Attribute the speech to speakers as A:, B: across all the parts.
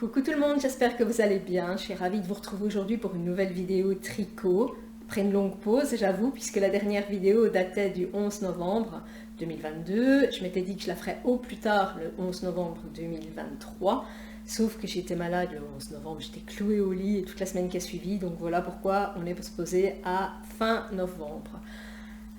A: Coucou tout le monde, j'espère que vous allez bien. Je suis ravie de vous retrouver aujourd'hui pour une nouvelle vidéo tricot. Après une longue pause, j'avoue, puisque la dernière vidéo datait du 11 novembre 2022. Je m'étais dit que je la ferais au plus tard le 11 novembre 2023. Sauf que j'étais malade le 11 novembre, j'étais clouée au lit et toute la semaine qui a suivi. Donc voilà pourquoi on est posé à fin novembre.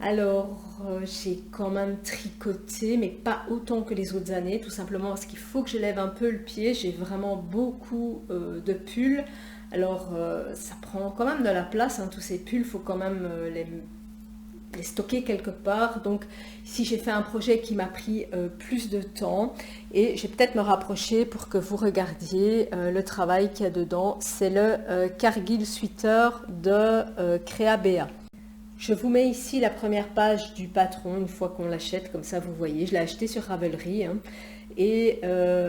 A: Alors, j'ai quand même tricoté, mais pas autant que les autres années, tout simplement parce qu'il faut que je lève un peu le pied. J'ai vraiment beaucoup de pulls. Alors, ça prend quand même de la place, hein, tous ces pulls, il faut quand même les stocker quelque part. Donc, ici, j'ai fait un projet qui m'a pris plus de temps et je vais peut-être me rapprocher pour que vous regardiez le travail qu'il y a dedans. C'est le Cargill Sweater de Crea Bea. Je vous mets ici la première page du patron une fois qu'on l'achète, comme ça vous voyez. Je l'ai acheté sur Ravelry hein, et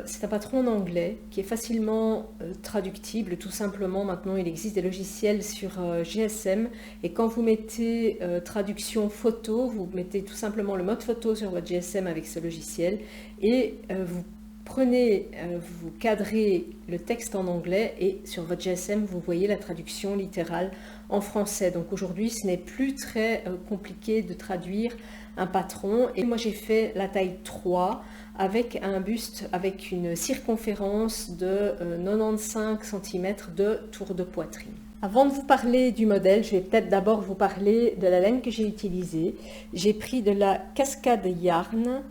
A: c'est un patron en anglais qui est facilement traductible. Tout simplement, maintenant il existe des logiciels sur GSM et quand vous mettez traduction photo, vous mettez tout simplement le mode photo sur votre GSM avec ce logiciel et vous prenez, vous cadrez le texte en anglais et sur votre GSM, vous voyez la traduction littérale en français. Donc aujourd'hui, ce n'est plus très compliqué de traduire un patron. Et moi, j'ai fait la taille 3 avec un buste avec une circonférence de 95 cm de tour de poitrine. Avant de vous parler du modèle, je vais peut-être d'abord vous parler de la laine que j'ai utilisée. J'ai pris de la Cascade Yarn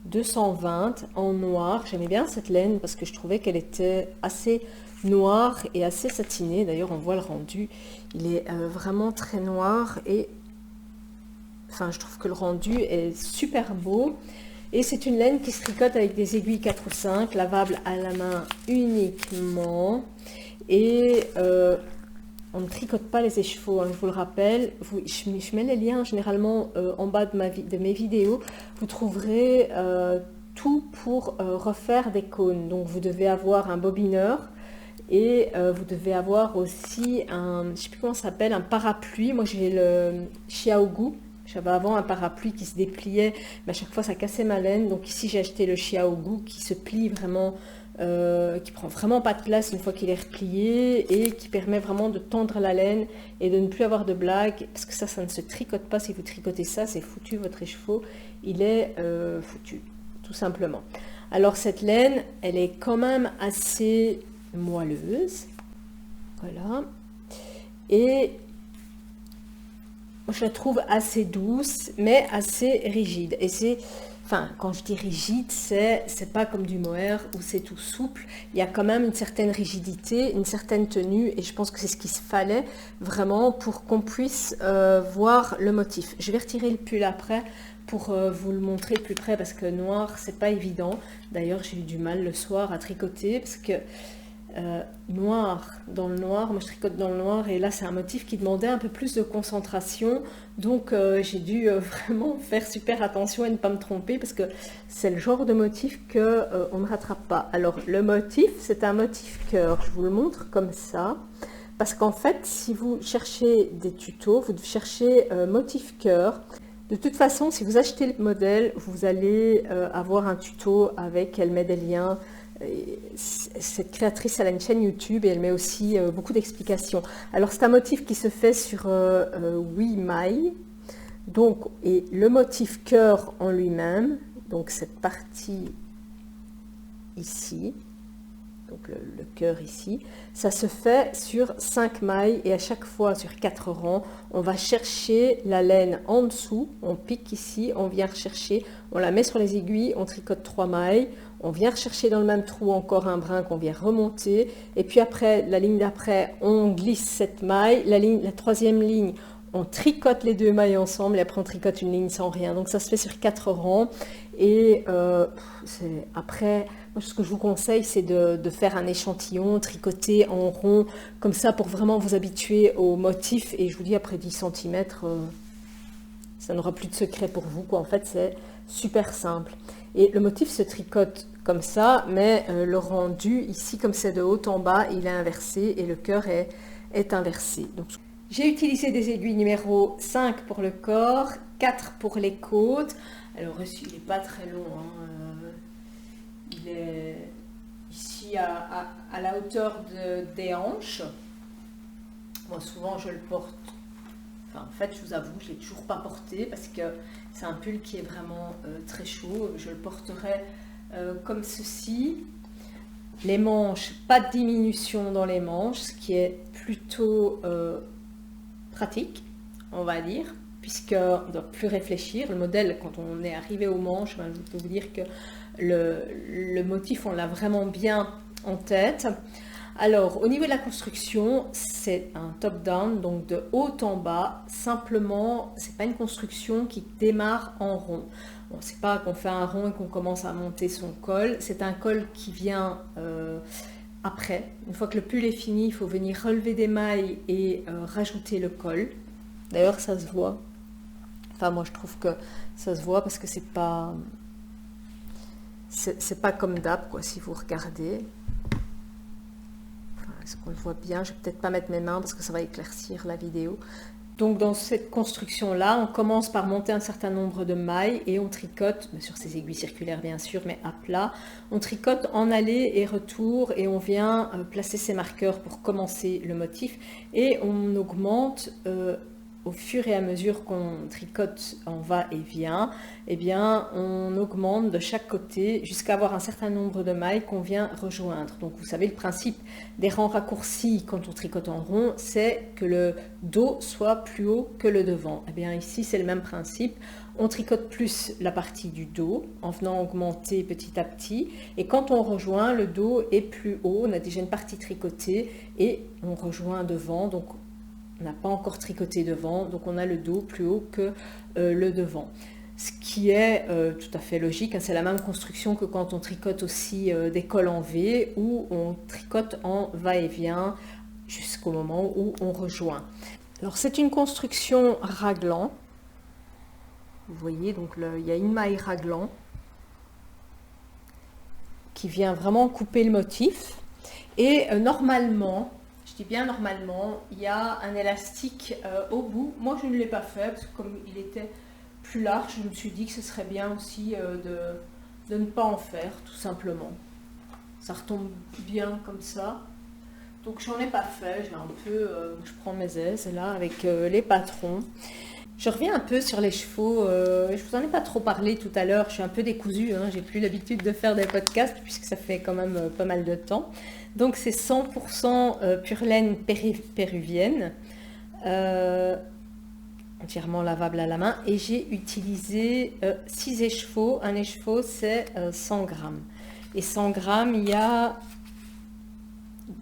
A: 220 en noir. J'aimais bien cette laine parce que je trouvais qu'elle était assez noire et assez satinée. D'ailleurs, on voit le rendu. Il est vraiment très noir et enfin, je trouve que le rendu est super beau. Et c'est une laine qui se tricote avec des aiguilles 4 ou 5, lavables à la main uniquement. Et on ne tricote pas les écheveaux, hein, je vous le rappelle. Je mets les liens généralement en bas de mes vidéos. Vous trouverez tout pour refaire des cônes. Donc vous devez avoir un bobineur et vous devez avoir aussi un, je ne sais plus comment ça s'appelle, un parapluie. Moi j'ai le Xiaogu. J'avais avant un parapluie qui se dépliait, mais à chaque fois ça cassait ma laine. Donc ici j'ai acheté le Xiaogu qui se plie vraiment, qui prend vraiment pas de place une fois qu'il est replié et qui permet vraiment de tendre la laine et de ne plus avoir de blague. Parce que ça ne se tricote pas. Si vous tricotez ça, c'est foutu, votre écheveau, il est foutu, tout simplement. Alors cette laine, elle est quand même assez moelleuse. Voilà. Et je la trouve assez douce, mais assez rigide. Et c'est, enfin, quand je dis rigide, c'est pas comme du mohair où c'est tout souple. Il y a quand même une certaine rigidité, une certaine tenue, et je pense que c'est ce qu'il fallait vraiment pour qu'on puisse voir le motif. Je vais retirer le pull après pour vous le montrer de plus près parce que noir, c'est pas évident. D'ailleurs, j'ai eu du mal le soir à tricoter parce que noir dans le noir, moi je tricote dans le noir et là c'est un motif qui demandait un peu plus de concentration, donc j'ai dû vraiment faire super attention et ne pas me tromper parce que c'est le genre de motif que on ne rattrape pas. Alors le motif, c'est un motif cœur, je vous le montre comme ça parce qu'en fait si vous cherchez des tutos, vous cherchez motif cœur. De toute façon, si vous achetez le modèle, vous allez avoir un tuto avec, elle met des liens. Cette créatrice, elle a une chaîne YouTube et elle met aussi beaucoup d'explications. Alors c'est un motif qui se fait sur 8 mailles. Donc, et le motif cœur en lui-même, donc cette partie ici, donc le cœur ici, ça se fait sur 5 mailles et à chaque fois sur 4 rangs, on va chercher la laine en dessous, on pique ici, on vient rechercher, on la met sur les aiguilles, on tricote 3 mailles, on vient rechercher dans le même trou encore un brin qu'on vient remonter et puis après, la ligne d'après, on glisse cette maille, la troisième ligne, on tricote les 2 mailles ensemble et après on tricote une ligne sans rien. Donc ça se fait sur 4 rangs et après, moi, ce que je vous conseille c'est de faire un échantillon tricoté en rond comme ça pour vraiment vous habituer au motif et je vous dis après 10 cm ça n'aura plus de secret pour vous quoi. En fait c'est super simple et le motif se tricote comme ça mais le rendu ici comme c'est de haut en bas il est inversé et le cœur est inversé. Donc j'ai utilisé des aiguilles numéro 5 pour le corps, 4 pour les côtes. Alors il n'est pas très long, hein. Il est ici ici à la hauteur des hanches. Moi, souvent, je le porte. Enfin, en fait, je vous avoue, je ne l'ai toujours pas porté parce que c'est un pull qui est vraiment très chaud. Je le porterai comme ceci. Les manches, pas de diminution dans les manches, ce qui est plutôt pratique, on va dire, puisqu'on ne doit plus réfléchir. Le modèle, quand on est arrivé aux manches, je peux vous dire que le motif, on l'a vraiment bien en tête. Alors, au niveau de la construction, c'est un top-down, donc de haut en bas. Simplement, ce n'est pas une construction qui démarre en rond. Bon, c'est pas qu'on fait un rond et qu'on commence à monter son col. C'est un col qui vient après. Une fois que le pull est fini, il faut venir relever des mailles et rajouter le col. D'ailleurs, ça se voit. Enfin, moi, je trouve que ça se voit parce que c'est pas comme d'hab, quoi, si vous regardez. Est-ce qu'on le voit bien? Je vais peut-être pas mettre mes mains parce que ça va éclaircir la vidéo. Donc dans cette construction-là, on commence par monter un certain nombre de mailles et on tricote, sur ces aiguilles circulaires bien sûr, mais à plat. On tricote en aller et retour et on vient placer ses marqueurs pour commencer le motif. Et on augmente au fur et à mesure qu'on tricote en va-et-vient, eh bien, on augmente de chaque côté jusqu'à avoir un certain nombre de mailles qu'on vient rejoindre. Donc, vous savez, le principe des rangs raccourcis quand on tricote en rond, c'est que le dos soit plus haut que le devant. Eh bien, ici, c'est le même principe. On tricote plus la partie du dos en venant augmenter petit à petit. Et quand on rejoint, le dos est plus haut. On a déjà une partie tricotée et on rejoint devant. Donc, on n'a pas encore tricoté devant, donc on a le dos plus haut que le devant. Ce qui est tout à fait logique, hein, c'est la même construction que quand on tricote aussi des cols en V, où on tricote en va-et-vient jusqu'au moment où on rejoint. Alors c'est une construction raglan. Vous voyez, donc il y a une maille raglan qui vient vraiment couper le motif. Et normalement, je dis bien normalement, il y a un élastique au bout. Moi, je ne l'ai pas fait parce que comme il était plus large, je me suis dit que ce serait bien aussi de ne pas en faire, tout simplement. Ça retombe bien comme ça. Donc, j'en ai pas fait. J'ai un peu, je prends mes aises là avec les patrons. Je reviens un peu sur les chevaux. Je vous en ai pas trop parlé tout à l'heure. Je suis un peu décousue. Hein. J'ai plus l'habitude de faire des podcasts puisque ça fait quand même pas mal de temps. Donc c'est 100% pure laine péruvienne, entièrement lavable à la main. Et j'ai utilisé 6 écheveaux. Un écheveau c'est 100 grammes. Et 100 grammes, il y a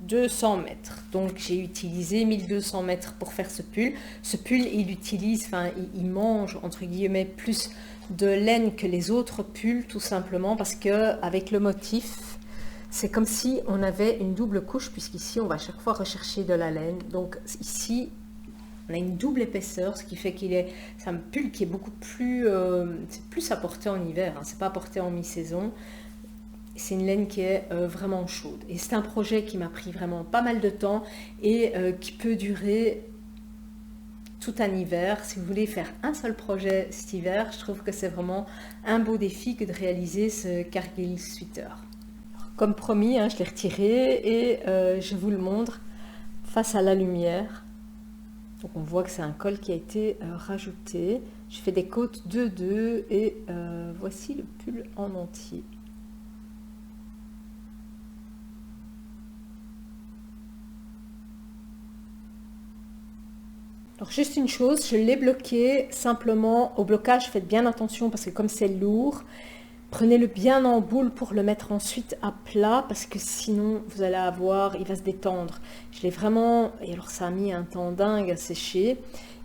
A: 200 mètres. Donc j'ai utilisé 1200 mètres pour faire ce pull. Ce pull, il mange entre guillemets plus de laine que les autres pulls, tout simplement parce que avec le motif, c'est comme si on avait une double couche, puisqu'ici on va à chaque fois rechercher de la laine. Donc ici, on a une double épaisseur, ce qui fait c'est un pull qui est beaucoup plus, c'est plus à porter en hiver. Hein, c'est pas à porter en mi-saison. C'est une laine qui est vraiment chaude. Et c'est un projet qui m'a pris vraiment pas mal de temps et qui peut durer tout un hiver. Si vous voulez faire un seul projet cet hiver, je trouve que c'est vraiment un beau défi que de réaliser ce Cargill Sweater. Comme promis, hein, je l'ai retiré et je vous le montre face à la lumière. Donc on voit que c'est un col qui a été rajouté. Je fais des côtes 2-2 et voici le pull en entier. Alors juste une chose, je l'ai bloqué simplement. Au blocage, faites bien attention parce que comme c'est lourd, prenez-le bien en boule pour le mettre ensuite à plat parce que sinon vous allez avoir, il va se détendre. Je l'ai vraiment, et alors ça a mis un temps dingue à sécher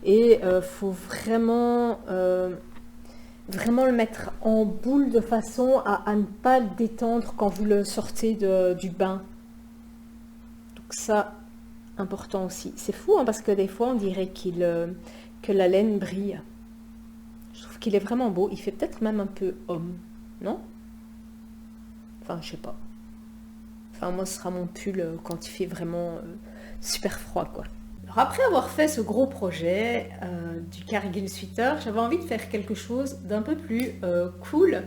A: et faut vraiment le mettre en boule de façon à ne pas le détendre quand vous le sortez du bain. Donc ça, important aussi. C'est fou hein, parce que des fois on dirait que la laine brille. Je trouve qu'il est vraiment beau. Il fait peut-être même un peu homme. Non? Enfin, je sais pas. Enfin, moi, ce sera mon pull quand il fait vraiment super froid, quoi. Alors après avoir fait ce gros projet du Cargill Sweater, j'avais envie de faire quelque chose d'un peu plus cool.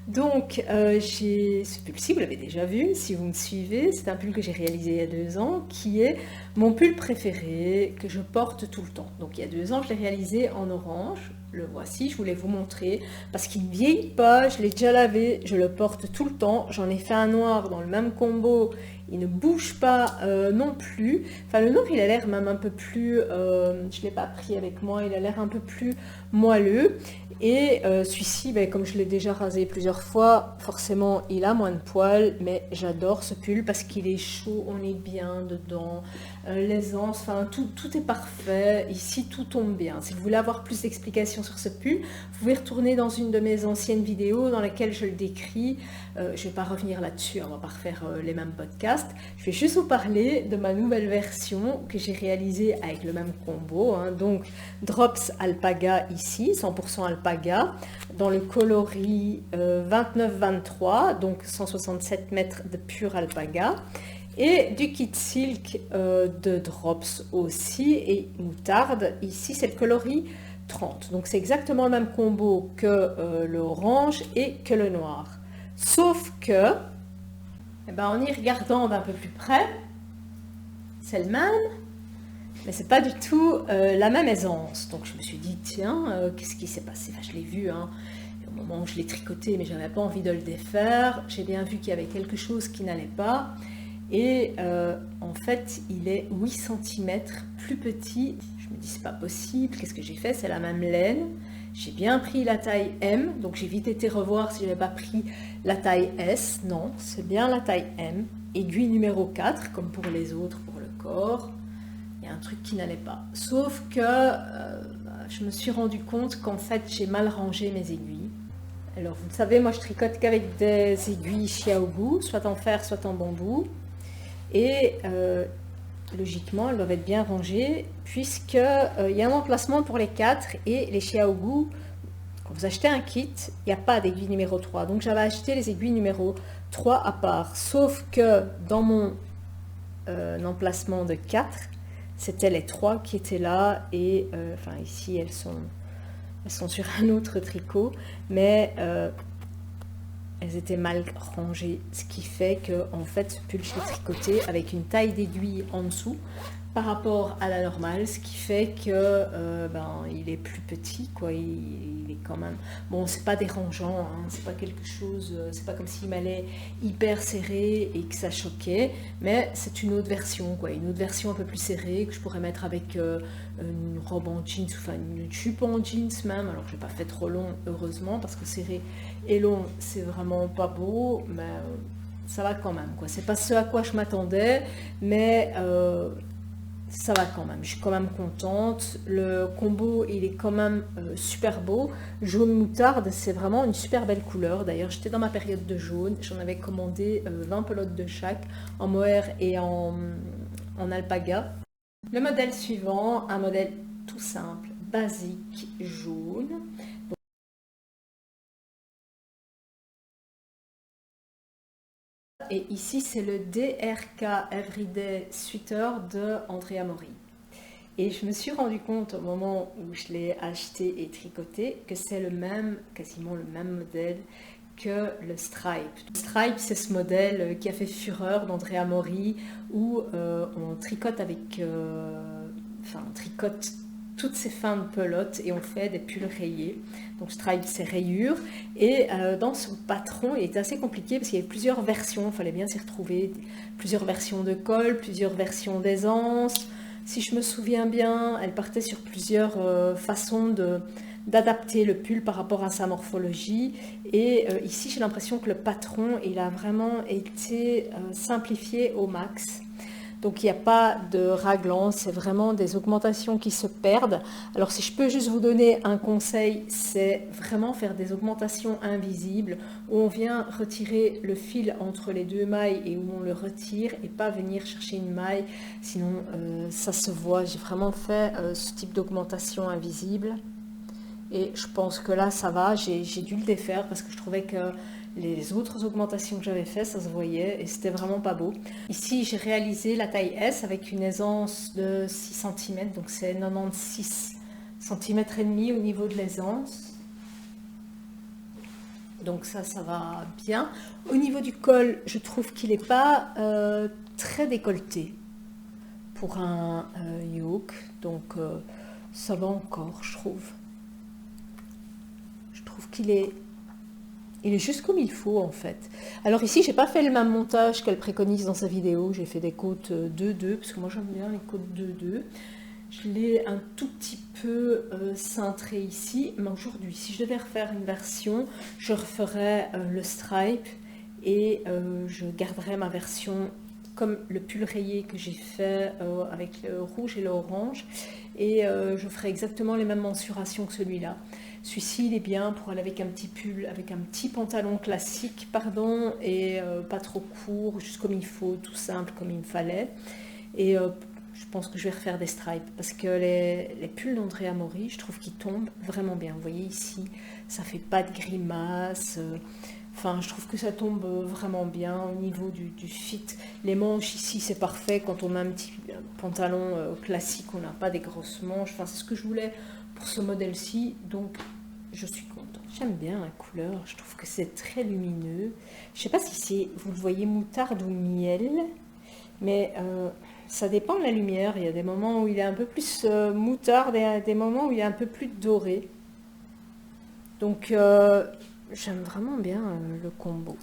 A: Donc j'ai ce pull-ci, vous l'avez déjà vu, si vous me suivez, c'est un pull que j'ai réalisé il y a 2 ans, qui est mon pull préféré, que je porte tout le temps. Donc il y a 2 ans, je l'ai réalisé en orange, le voici, je voulais vous montrer, parce qu'il ne vieillit pas, je l'ai déjà lavé, je le porte tout le temps, j'en ai fait un noir dans le même combo, il ne bouge pas non plus. Enfin, le noir, il a l'air même un peu plus... je ne l'ai pas pris avec moi, il a l'air un peu plus moelleux. Et celui-ci, ben, comme je l'ai déjà rasé plusieurs fois, forcément, il a moins de poils. Mais j'adore ce pull parce qu'il est chaud, on est bien dedans. L'aisance, enfin, tout est parfait. Ici, tout tombe bien. Si vous voulez avoir plus d'explications sur ce pull, vous pouvez retourner dans une de mes anciennes vidéos dans laquelle je le décris. Je ne vais pas revenir là-dessus, on ne va pas refaire les mêmes podcasts. Je vais juste vous parler de ma nouvelle version que j'ai réalisée avec le même combo. Donc, Drops Alpaga ici, 100% Alpaga, dans le coloris 29-23, donc 167 mètres de pur Alpaga. Et du kit silk de Drops aussi, et moutarde, ici c'est le coloris 30. Donc c'est exactement le même combo que l'orange et que le noir. Sauf que, eh ben, en y regardant d'un peu plus près, c'est le même, mais c'est pas du tout la même aisance. Donc je me suis dit, tiens, qu'est-ce qui s'est passé? Enfin, je l'ai vu, hein, au moment où je l'ai tricoté, mais j'avais pas envie de le défaire. J'ai bien vu qu'il y avait quelque chose qui n'allait pas. Et en fait, il est 8 cm plus petit. Je me dis, c'est pas possible. Qu'est-ce que j'ai fait? C'est la même laine. J'ai bien pris la taille M, donc j'ai vite été revoir si je n'avais pas pris la taille S. Non, c'est bien la taille M. Aiguille numéro 4, comme pour les autres, pour le corps. Il y a un truc qui n'allait pas. Sauf que je me suis rendu compte qu'en fait, j'ai mal rangé mes aiguilles. Alors, vous le savez, moi, je tricote qu'avec des aiguilles Xiaogu, soit en fer, soit en bambou. Et logiquement, elles doivent être bien rangées, puisqu'il y a un emplacement pour les 4 et les Xiaogu. Quand vous achetez un kit, il n'y a pas d'aiguille numéro 3. Donc j'avais acheté les aiguilles numéro 3 à part. Sauf que dans mon emplacement de 4, c'était les 3 qui étaient là. Et enfin ici, elles sont sur un autre tricot. Mais elles étaient mal rangées, ce qui fait que en fait ce pull je l'ai tricoté avec une taille d'aiguille en dessous par rapport à la normale, ce qui fait que il est plus petit, quoi. Il est quand même bon, c'est pas dérangeant, hein, c'est pas quelque chose, c'est pas comme s'il m'allait hyper serré et que ça choquait, mais c'est une autre version, quoi, une autre version un peu plus serrée que je pourrais mettre avec une robe en jeans, enfin une jupe en jeans même. Alors j'ai pas fait trop long heureusement parce que serré et long c'est vraiment pas beau, mais ça va quand même, quoi. C'est pas ce à quoi je m'attendais, mais ça va quand même, je suis quand même contente. Le combo il est quand même super beau. Jaune moutarde, c'est vraiment une super belle couleur. D'ailleurs j'étais dans ma période de jaune, j'en avais commandé 20 pelotes de chaque, en mohair et en alpaga. Le modèle suivant, un modèle tout simple, basique, jaune. Et ici, c'est le DRK Everyday Sweater de Andrea Mori. Et je me suis rendu compte au moment où je l'ai acheté et tricoté que c'est le même, quasiment le même modèle que le Stripe. Le Stripe, c'est ce modèle qui a fait fureur d'Andrea Mori où on tricote avec... on tricote toutes ces fins de pelote et on fait des pulls rayés. Donc Stripe, c'est rayures. Et dans son patron, il était assez compliqué parce qu'il y avait plusieurs versions, il fallait bien s'y retrouver. Plusieurs versions de col, plusieurs versions d'aisance. Si je me souviens bien, elle partait sur plusieurs façons d'adapter le pull par rapport à sa morphologie. Et ici, j'ai l'impression que le patron, il a vraiment été simplifié au max. Donc il n'y a pas de raglan, c'est vraiment des augmentations qui se perdent. Alors si je peux juste vous donner un conseil, c'est vraiment faire des augmentations invisibles où on vient retirer le fil entre les deux mailles et où on le retire et pas venir chercher une maille, sinon ça se voit. J'ai vraiment fait ce type d'augmentation invisible et je pense que là ça va. J'ai dû le défaire parce que je trouvais que Les autres augmentations que j'avais fait, ça se voyait et c'était vraiment pas beau. Ici, j'ai réalisé la taille S avec une aisance de 6 cm, donc c'est 96 cm et demi au niveau de l'aisance. Donc ça va bien. Au niveau du col, je trouve qu'il n'est pas très décolleté pour un yoke, donc ça va encore, je trouve. Je trouve qu'il est... Il est juste comme il faut en fait. Alors ici, j'ai pas fait le même montage qu'elle préconise dans sa vidéo. J'ai fait des côtes 2-2, parce que moi j'aime bien les côtes 2-2. Je l'ai un tout petit peu cintré ici. Mais aujourd'hui, si je devais refaire une version, je referais le stripe et je garderais ma version comme le pull rayé que j'ai fait avec le rouge et l'orange. Et je ferai exactement les mêmes mensurations que celui-là. Celui-ci, il est bien pour aller avec un petit pull, avec un petit pantalon classique, pardon, et pas trop court, juste comme il faut, tout simple comme il me fallait. Et je pense que je vais refaire des stripes, parce que les pulls d'Andrea Mori, je trouve qu'ils tombent vraiment bien. Vous voyez ici, ça fait pas de grimace. Enfin, je trouve que ça tombe vraiment bien au niveau du fit. Les manches ici, c'est parfait. Quand on a un petit pantalon classique, on n'a pas des grosses manches. Enfin, c'est ce que je voulais pour ce modèle-ci, donc je suis contente. J'aime bien la couleur, je trouve que c'est très lumineux. Je ne sais pas si c'est, vous le voyez, moutarde ou miel, mais ça dépend de la lumière. Il y a des moments où il est un peu plus moutarde et des moments où il est un peu plus doré. Donc j'aime vraiment bien le combo.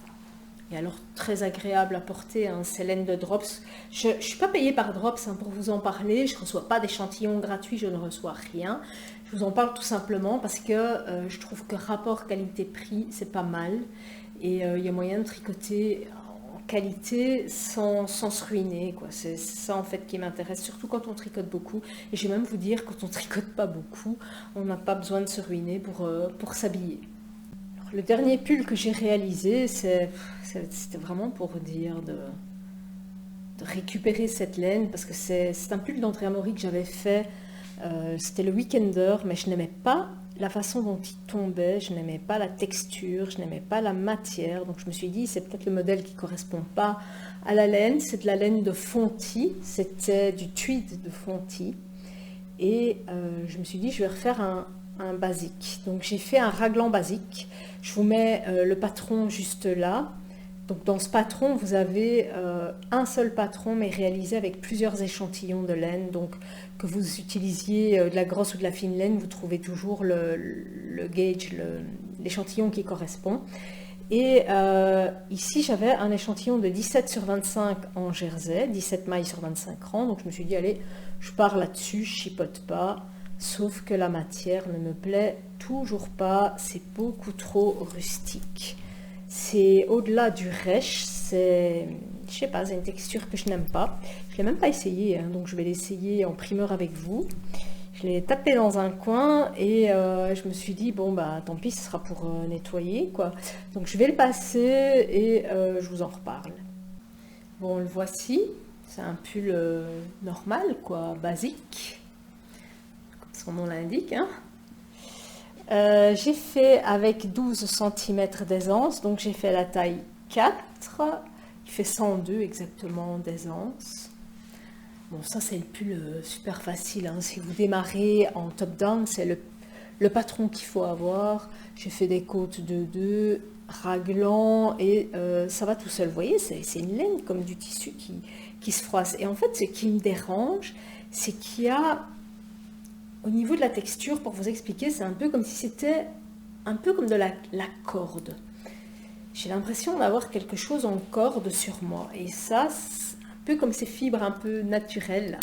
A: Et alors très agréable à porter, hein, c'est laine de Drops. Je ne suis pas payée par Drops hein, pour vous en parler, je ne reçois pas d'échantillons gratuits, je ne reçois rien. Je vous en parle tout simplement parce que je trouve que rapport qualité-prix, c'est pas mal. Et il y a moyen de tricoter en qualité sans se ruiner, quoi. C'est ça en fait qui m'intéresse, surtout quand on tricote beaucoup. Et je vais même vous dire, quand on tricote pas beaucoup, on n'a pas besoin de se ruiner pour s'habiller. Le dernier pull que j'ai réalisé, c'était vraiment pour dire de récupérer cette laine, parce que c'est un pull d'Andrea Mori que j'avais fait, c'était le Weekender, mais je n'aimais pas la façon dont il tombait, je n'aimais pas la texture, je n'aimais pas la matière, donc je me suis dit c'est peut-être le modèle qui ne correspond pas à la laine. C'est de la laine de Fonti, c'était du tweed de Fonti, et je me suis dit je vais refaire un basique. Donc j'ai fait un raglan basique. Je vous mets le patron juste là. Donc dans ce patron, vous avez un seul patron, mais réalisé avec plusieurs échantillons de laine. Donc que vous utilisiez de la grosse ou de la fine laine, vous trouvez toujours le gauge, l'échantillon qui correspond. Et ici, j'avais un échantillon de 17 sur 25 en jersey, 17 mailles sur 25 rangs. Donc je me suis dit, allez, je pars là-dessus, je chipote pas. Sauf que la matière ne me plaît toujours pas, c'est beaucoup trop rustique. C'est au-delà du rêche, je sais pas, c'est une texture que je n'aime pas. Je l'ai même pas essayé, hein, donc je vais l'essayer en primeur avec vous. Je l'ai tapé dans un coin et je me suis dit, bon bah tant pis, ce sera pour nettoyer, quoi. Donc je vais le passer et je vous en reparle. Bon, le voici, c'est un pull normal, quoi, basique. Son nom l'indique. Hein. J'ai fait avec 12 cm d'aisance, donc j'ai fait la taille 4, il fait 102 exactement d'aisance. Bon, ça c'est le pull super facile, hein. Si vous démarrez en top down, c'est le patron qu'il faut avoir. J'ai fait des côtes de 2, raglan et ça va tout seul. Vous voyez, c'est une laine comme du tissu qui se froisse. Et en fait, ce qui me dérange, c'est qu'il y a... Au niveau de la texture, pour vous expliquer, c'est un peu comme si c'était un peu comme de la corde. J'ai l'impression d'avoir quelque chose en corde sur moi. Et ça, c'est un peu comme ces fibres un peu naturelles.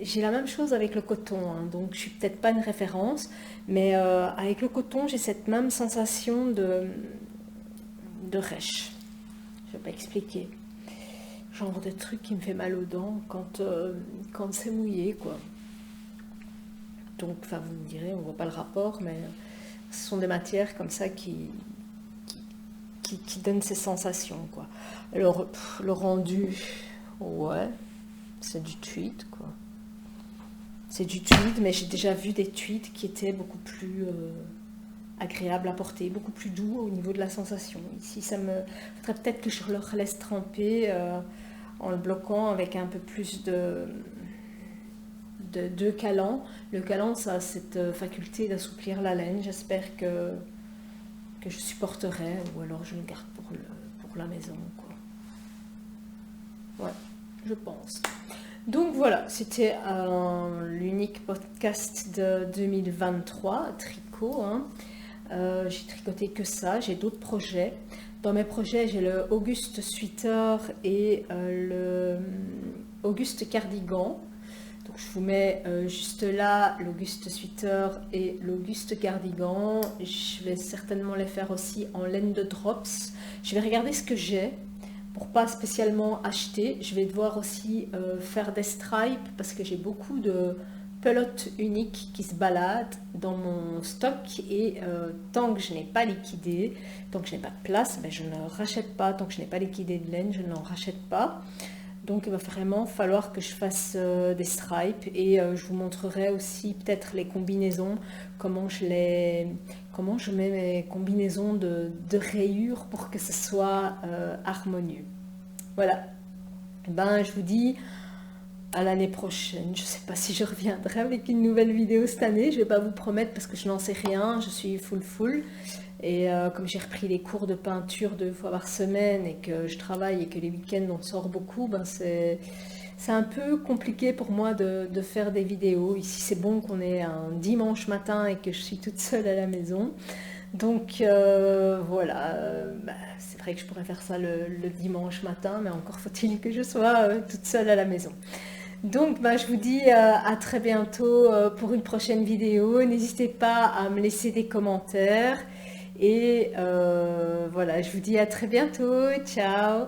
A: J'ai la même chose avec le coton, hein, donc je suis peut-être pas une référence, mais avec le coton, j'ai cette même sensation de rêche. Je vais pas expliquer. Genre de truc qui me fait mal aux dents quand c'est mouillé, quoi. Donc, enfin, vous me direz, on ne voit pas le rapport, mais ce sont des matières comme ça qui donnent ces sensations, quoi. Alors, le rendu, ouais, c'est du tweed, quoi. C'est du tweed, mais j'ai déjà vu des tweeds qui étaient beaucoup plus agréable à porter, beaucoup plus doux au niveau de la sensation. Ici, ça me faudrait peut-être que je le laisse tremper en le bloquant avec un peu plus de calan. Le calan, ça a cette faculté d'assouplir la laine. J'espère que je supporterai, ou alors je le garde pour la maison, quoi. Ouais, je pense. Donc voilà, c'était l'unique podcast de 2023, tricot, hein. J'ai tricoté que ça, j'ai d'autres projets. Dans mes projets, j'ai le Auguste Sweater et le Auguste Cardigan. Donc je vous mets juste là l'Auguste Sweater et l'Auguste Cardigan. Je vais certainement les faire aussi en laine de drops. Je vais regarder ce que j'ai pour pas spécialement acheter. Je vais devoir aussi faire des stripes parce que j'ai beaucoup de pelotes uniques qui se baladent dans mon stock et tant que je n'ai pas liquidé, tant que je n'ai pas de place, ben je ne rachète pas. Tant que je n'ai pas liquidé de laine, je n'en rachète pas. Donc il va vraiment falloir que je fasse des stripes et je vous montrerai aussi peut-être les combinaisons, comment je mets mes combinaisons de rayures pour que ce soit harmonieux. Voilà, ben, je vous dis à l'année prochaine. Je ne sais pas si je reviendrai avec une nouvelle vidéo cette année, je ne vais pas vous promettre parce que je n'en sais rien, je suis full. Et comme j'ai repris les cours de peinture 2 fois par semaine et que je travaille et que les week-ends on sort beaucoup, ben c'est un peu compliqué pour moi de faire des vidéos. Ici c'est bon qu'on est un dimanche matin et que je suis toute seule à la maison. Donc voilà, c'est vrai que je pourrais faire ça le dimanche matin, mais encore faut-il que je sois toute seule à la maison. Donc je vous dis à très bientôt pour une prochaine vidéo. N'hésitez pas à me laisser des commentaires. Et voilà, je vous dis à très bientôt. Ciao!